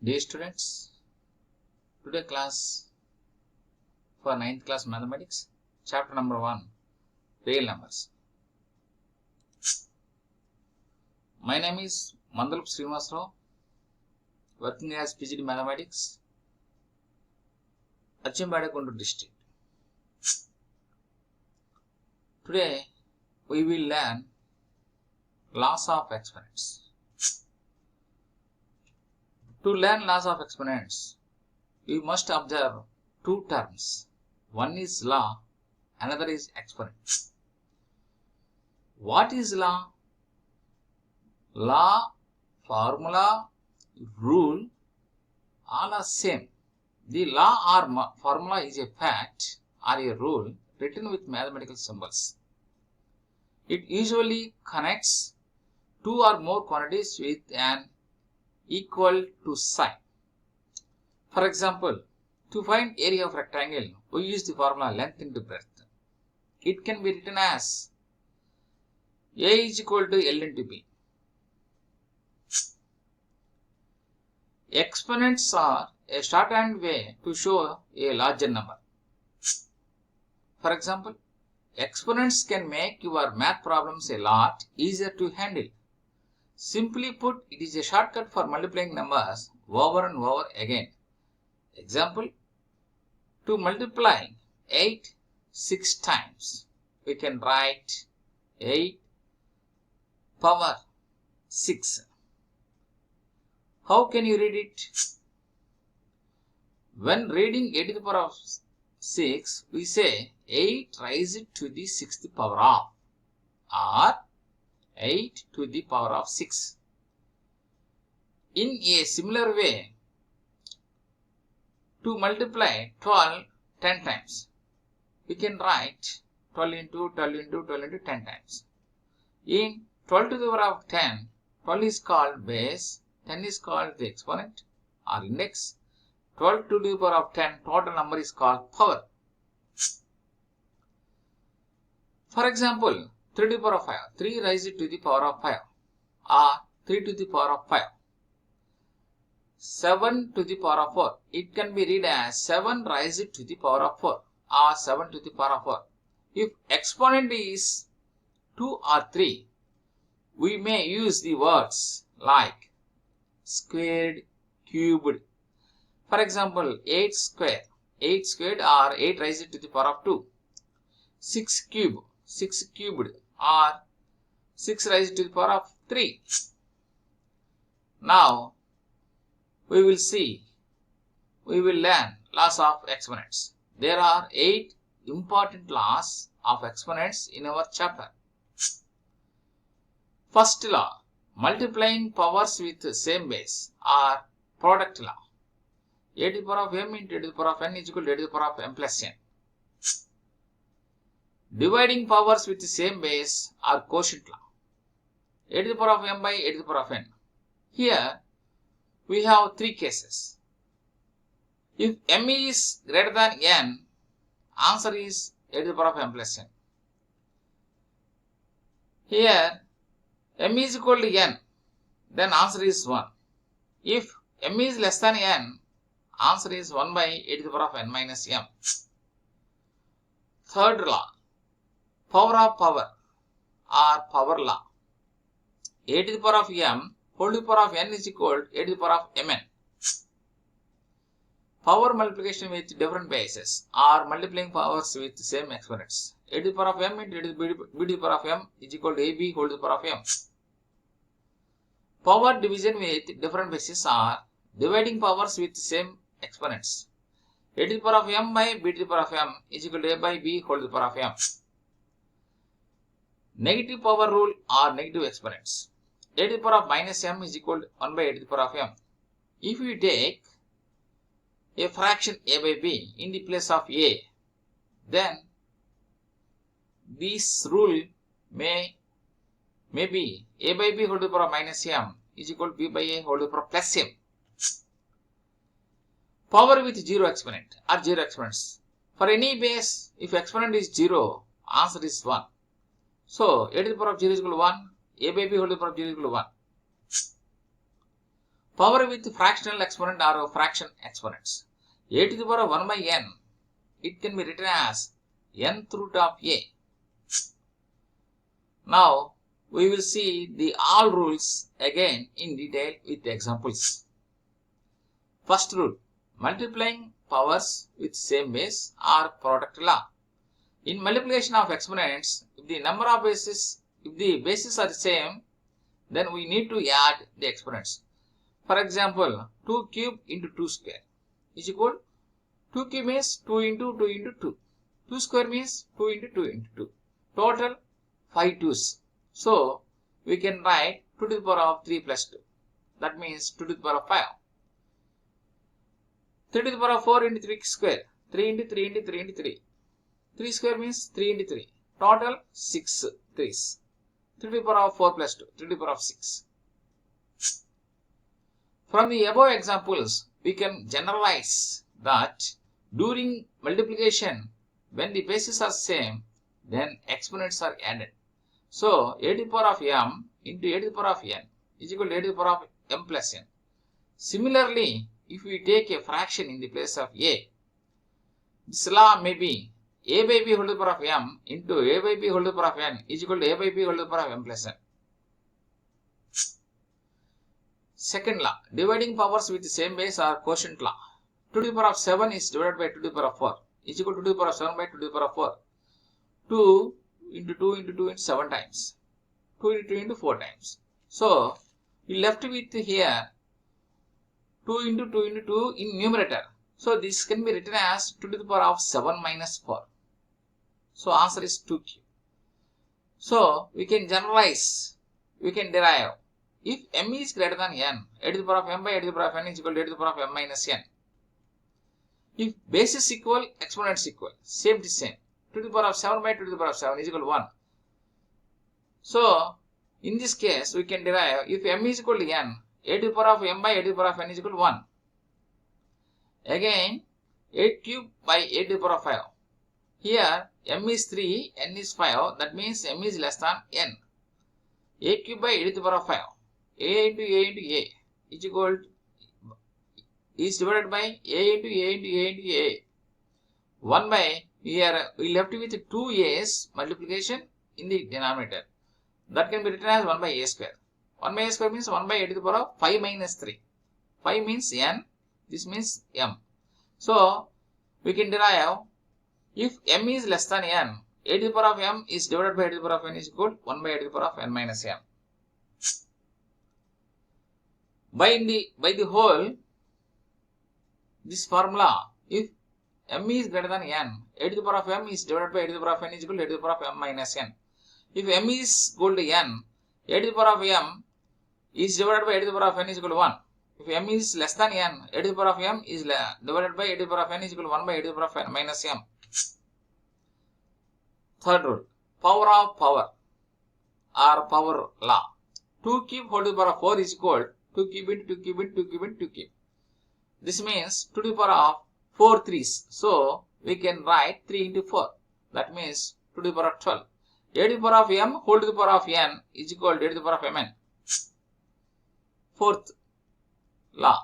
Dear students, today class for 9th class mathematics, chapter number 1, real numbers. My name is Mandalup Srinivasarao, working as PGD Mathematics, Achinbadagundu district. Today we will learn laws of exponents. To learn laws of exponents, we must observe two terms. One is law, another is exponent. What is law? Law, formula, rule, all are same. The law or formula is a fact or a rule written with mathematical symbols. It usually connects two or more quantities with an equal to sign. For example, to find area of rectangle, we use the formula length into breadth. It can be written as A is equal to L into B. Exponents are a shorthand way to show a larger number. For example, exponents can make your math problems a lot easier to handle. Simply put, it is a shortcut for multiplying numbers over and over again. Example, to multiply 8 6 times, we can write 8 power 6. How can you read it? When reading 8 to the power of 6, we say 8 raised to the 6th power of, or 8 to the power of 6. In a similar way, to multiply 12 10 times, we can write 12 into 12 into 12 into 10 times. In 12 to the power of 10, 12 is called base, 10 is called the exponent or index, 12 to the power of 10 total number is called power. For example, 3 to the power of 5, 3 raised to the power of 5 or 3 to the power of 5. 7 to the power of 4, it can be read as 7 raised to the power of 4 or 7 to the power of 4. If exponent is 2 or 3, we may use the words like squared, cubed. For example, 8 squared or 8 raised to the power of 2. 6 cubed or 6 raised to the power of 3. Now, we will learn laws of exponents. There are 8 important laws of exponents in our chapter. First law, multiplying powers with same base or product law. A to the power of m into a to the power of n is equal to a to the power of m plus n. Dividing powers with the same base or quotient law. A to the power of m by a to the power of n. Here we have 3 cases. If m is greater than n, answer is a to the power of m plus n. Here m is equal to n, then answer is 1. If m is less than n, answer is 1 by a to the power of n minus m. Third law, power of power or power law. A to the power of m whole to the power of n is equal to a to the power of mn. Power multiplication with different bases or multiplying powers with same exponents. A to the power of m into a to the b to the power of m is equal to ab whole to the power of m. Power division with different bases are dividing powers with same exponents. A to the power of m by b to the power of m is equal to a by b whole to the power of m. Negative power rule or negative exponents. A to the power of minus m is equal to 1 by a to the power of m. If we take a fraction a by b in the place of a, then this rule may be a by b whole to the power of minus m is equal to b by a whole to the power of plus m. Power with zero exponent or zero exponents. For any base, if exponent is 0, answer is 1. So, a to the power of 0 is equal to 1, a by b whole to the power of 0 is equal to 1. Power with fractional exponent or fraction exponents. A to the power of 1 by n, it can be written as nth root of a. Now, we will see the all rules again in detail with examples. First rule, multiplying powers with same base or product law. In multiplication of exponents, if the bases are the same, then we need to add the exponents. For example, 2 cube into 2 square is equal 2 cube means 2 into 2 into 2. 2 square means 2 into 2 into 2. Total 5 2's. So, we can write 2 to the power of 3 plus 2. That means 2 to the power of 5. 3 to the power of 4 into 3 square. 3 into 3 into 3 into 3. 3 square means 3 into 3. Total 6 3's. 3 to the power of 4 plus 2. 3 to the power of 6. From the above examples, we can generalize that during multiplication, when the bases are same, then exponents are added. So, a to the power of m into a to the power of n is equal to a to the power of m plus n. Similarly, if we take a fraction in the place of a, this law may be a by b whole to the power of m into a by b whole to the power of n is equal to a by b whole to the power of m plus n. Second law, dividing powers with the same base or quotient law. 2 to the power of 7 is divided by 2 to the power of 4 is equal to 2 to the power of 7 by 2 to the power of 4. 2 into 2 into 2 into 7 times. 2 into 2 into 4 times. So, we left with here 2 into 2 into 2 in numerator. So, this can be written as 2 to the power of 7 minus 4. So, answer is 2 cube. So, we can generalize, we can derive. If m is greater than n, a to the power of m by a to the power of n is equal to a to the power of m minus n. If base is equal, exponents equal, same to same. 2 to the power of 7 by 2 to the power of 7 is equal to 1. So, in this case, we can derive if m is equal to n, a to the power of m by a to the power of n is equal to 1. Again, 8 cube by a to the power of 5. Here, m is 3, n is 5, that means m is less than n. A cube by a to the power of 5. A into a into a is equal to, is divided by a into a into a into a. 1 by, here we left with 2 a's multiplication in the denominator. That can be written as 1 by a square. 1 by a square means 1 by a to the power of 5 minus 3. 5 means n, this means m. So, we can derive if m is less than n, a to the power of m is divided by a to the power of n is equal to 1 by a to the power of n minus m. By the whole, this formula, if m is greater than n, a to the power of m is divided by a to the power of n is equal to a to the power of m minus n. If m is equal to n, a to the power of m is divided by a to the power of n is equal to 1. If m is less than n, a to the power of m is divided by a to the power of n is equal to 1 by a to the power of n minus m. Third rule, power of power or power law. 2 cube whole to the power of 4 is equal to 2 cube into 2 cube into 2 cube into 2 cube. This means 2 to the power of 4 3's. So, we can write 3 into 4. That means 2 to the power of 12. A to the power of m whole to the power of n is equal to a to the power of mn. Fourth law,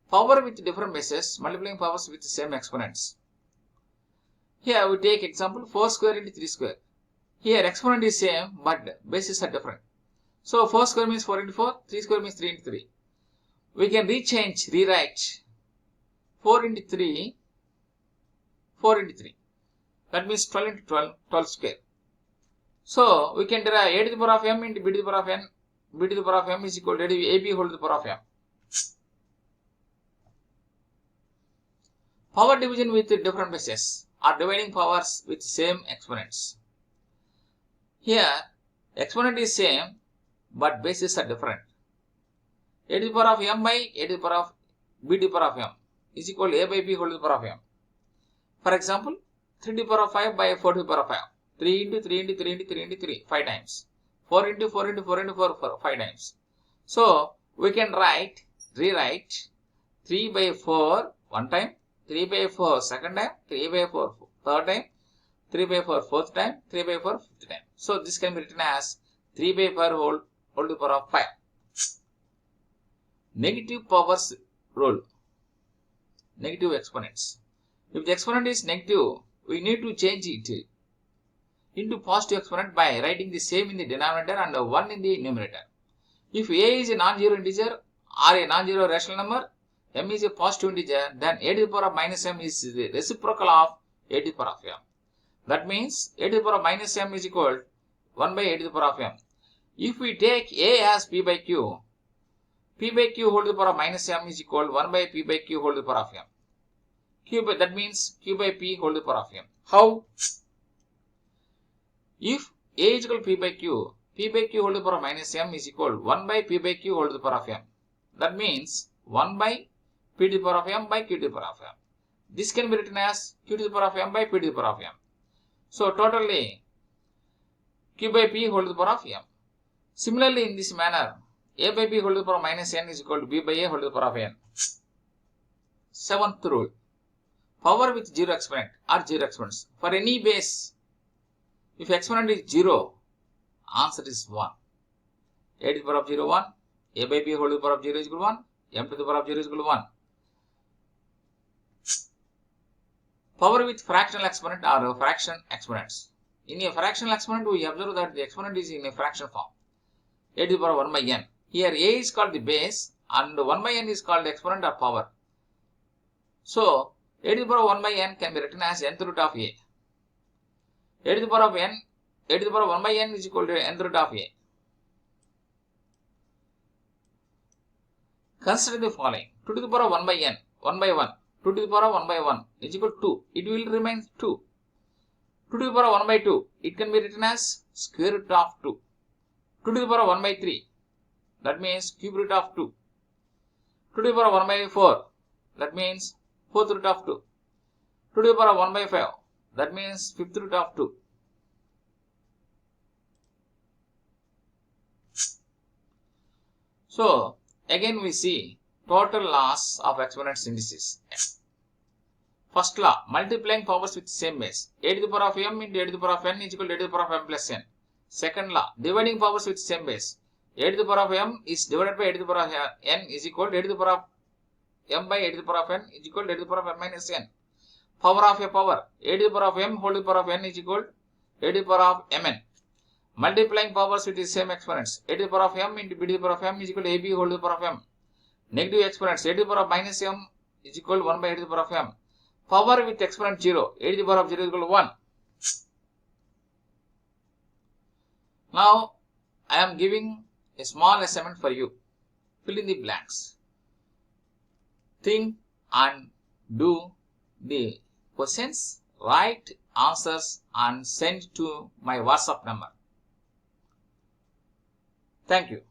power with different bases, multiplying powers with the same exponents. Here we take example 4 square into 3 square. Here exponent is same but bases are different. So 4 square means 4 into 4, 3 square means 3 into 3. We can rewrite 4 into 3, 4 into 3. That means 12 into 12, 12 square. So, we can derive a to the power of m into b to the power of n, b to the power of m is equal to ab whole to the power of m. Power division with different bases or dividing powers with same exponents. Here, exponent is same but bases are different. A to the power of m by a to the power of b to the power of m is equal to a by b whole to the power of m. For example, 3 to the power of 5 by 4 to the power of 5. 3 into 3 into 3 into 3 into 3, 5 times. 4 into 4 into 4 into 4, 5 times. So, we can rewrite 3 by 4 one time, 3 by 4 second time, 3 by 4 third time, 3 by 4 fourth time, 3 by 4 fifth time. So, this can be written as 3 by 4 whole to the power of 5. negative powers rule. Negative exponents. If the exponent is negative, we need to change it into positive exponent by writing the same in the denominator and 1 in the numerator. If a is a non-zero integer or a non-zero rational number, m is a positive integer, then a to the power of minus m is the reciprocal of a to the power of m. That means a to the power of minus m is equal to 1 by a to the power of m. If we take a as p by q whole to the power of minus m is equal to 1 by p by q whole to the power of m. That means q by p whole to the power of m. How? If a is equal to p by q whole to the power of minus m is equal to 1 by p by q whole to the power of m. That means 1 by p to the power of m by q to the power of m. This can be written as q to the power of m by p to the power of m. So totally q by p whole to the power of m. Similarly, in this manner, a by b whole to the power of minus n is equal to b by a whole to the power of n. Seventh rule. Power with zero exponent or zero exponents. For any base, if exponent is 0, answer is 1. A to the power of 0, 1. A by b whole to the power of 0 is equal to 1. M to the power of 0 is equal to 1. Power with fractional exponent or fraction exponents. In a fractional exponent, we observe that the exponent is in a fraction form. A to the power of 1 by n. Here a is called the base and 1 by n is called the exponent or power. So, a to the power of 1 by n can be written as nth root of a. A to the power of 1 by n is equal to nth root of a. Consider the following. 2 to the power of 1 by n, 1 by 1. 2 to the power of 1 by 1 is equal to 2. It will remain 2. 2 to the power of 1 by 2. It can be written as square root of 2. 2 to the power of 1 by 3. That means cube root of 2. 2 to the power of 1 by 4. That means fourth root of 2. 2 to the power of 1 by 5. That means fifth root of 2. So, again we see total laws of exponents indices. First law, multiplying powers with same base. A to the power of m into a to the power of n is equal to a to the power of m plus n. Second law, dividing powers with same base. A to the power of m is divided by a to the power of n is equal to a to the power of m by a to the power of n is equal to a to the power of m minus n. Power of a power. A to the power of m whole to the power of n is equal to a to the power of mn. Multiplying powers with the same exponents. A to the power of m into b to the power of m is equal to ab whole to the power of m. Negative exponents. A to the power of minus m is equal to 1 by a to the power of m. Power with exponent 0. A to the power of 0 is equal to 1. Now, I am giving a small assignment for you. Fill in the blanks. Think and do the questions, write answers and send to my WhatsApp number. Thank you.